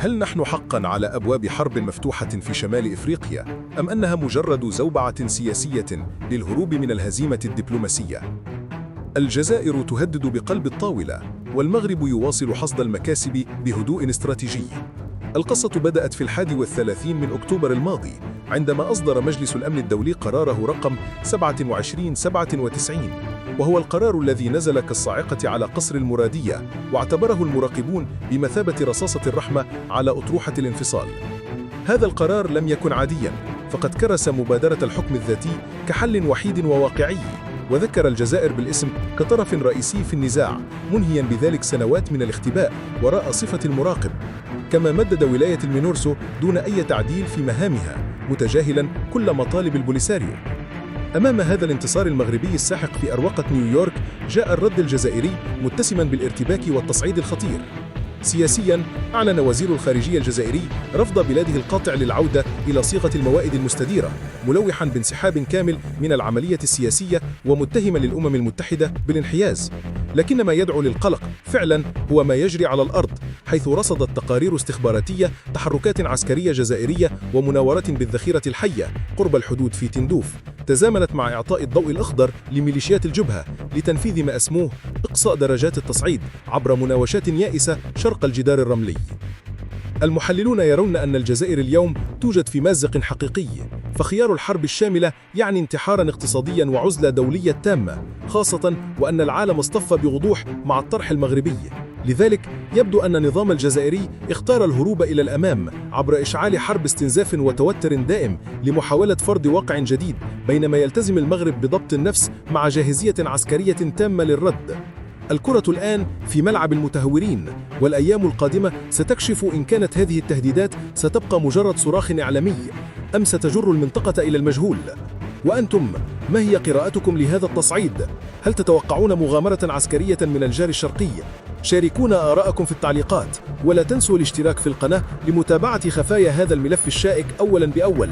هل نحن حقاً على أبواب حرب مفتوحة في شمال إفريقيا، أم أنها مجرد زوبعة سياسية للهروب من الهزيمة الدبلوماسية؟ الجزائر تهدد بقلب الطاولة، والمغرب يواصل حصد المكاسب بهدوء استراتيجي. القصة بدأت في 31 من أكتوبر الماضي، عندما أصدر مجلس الأمن الدولي قراره رقم 2797، وهو القرار الذي نزل كالصاعقة على قصر المرادية، واعتبره المراقبون بمثابة رصاصة الرحمة على أطروحة الانفصال. هذا القرار لم يكن عادياً، فقد كرس مبادرة الحكم الذاتي كحل وحيد وواقعي، وذكر الجزائر بالاسم كطرف رئيسي في النزاع، منهياً بذلك سنوات من الاختباء وراء صفة المراقب. كما مدد ولاية المينورسو دون أي تعديل في مهامها، متجاهلاً كل مطالب البوليساريو. أمام هذا الانتصار المغربي الساحق في أروقة نيويورك، جاء الرد الجزائري متسماً بالارتباك والتصعيد الخطير. سياسياً، أعلن وزير الخارجية الجزائري رفض بلاده القاطع للعودة إلى صيغة الموائد المستديرة، ملوحاً بانسحاب كامل من العملية السياسية ومتهماً للأمم المتحدة بالانحياز. لكن ما يدعو للقلق فعلاً هو ما يجري على الأرض، حيث رصدت تقارير استخباراتية تحركات عسكرية جزائرية ومناورات بالذخيرة الحية قرب الحدود في تندوف، تزامنت مع إعطاء الضوء الأخضر لميليشيات الجبهة لتنفيذ ما أسموه إقصاء درجات التصعيد عبر مناوشات يائسة شرق الجدار الرملي. المحللون يرون أن الجزائر اليوم توجد في مازق حقيقي، فخيار الحرب الشاملة يعني انتحاراً اقتصادياً وعزلة دولية تامة، خاصة وأن العالم اصطف بوضوح مع الطرح المغربي. لذلك يبدو أن النظام الجزائري اختار الهروب إلى الأمام عبر إشعال حرب استنزاف وتوتر دائم لمحاولة فرض واقع جديد، بينما يلتزم المغرب بضبط النفس مع جاهزية عسكرية تامة للرد. الكرة الآن في ملعب المتهورين، والأيام القادمة ستكشف إن كانت هذه التهديدات ستبقى مجرد صراخ إعلامي أم ستجر المنطقة إلى المجهول. وأنتم، ما هي قراءتكم لهذا التصعيد؟ هل تتوقعون مغامرة عسكرية من الجار الشرقي؟ شاركونا آراءكم في التعليقات، ولا تنسوا الاشتراك في القناة لمتابعة خفايا هذا الملف الشائك أولاً بأول.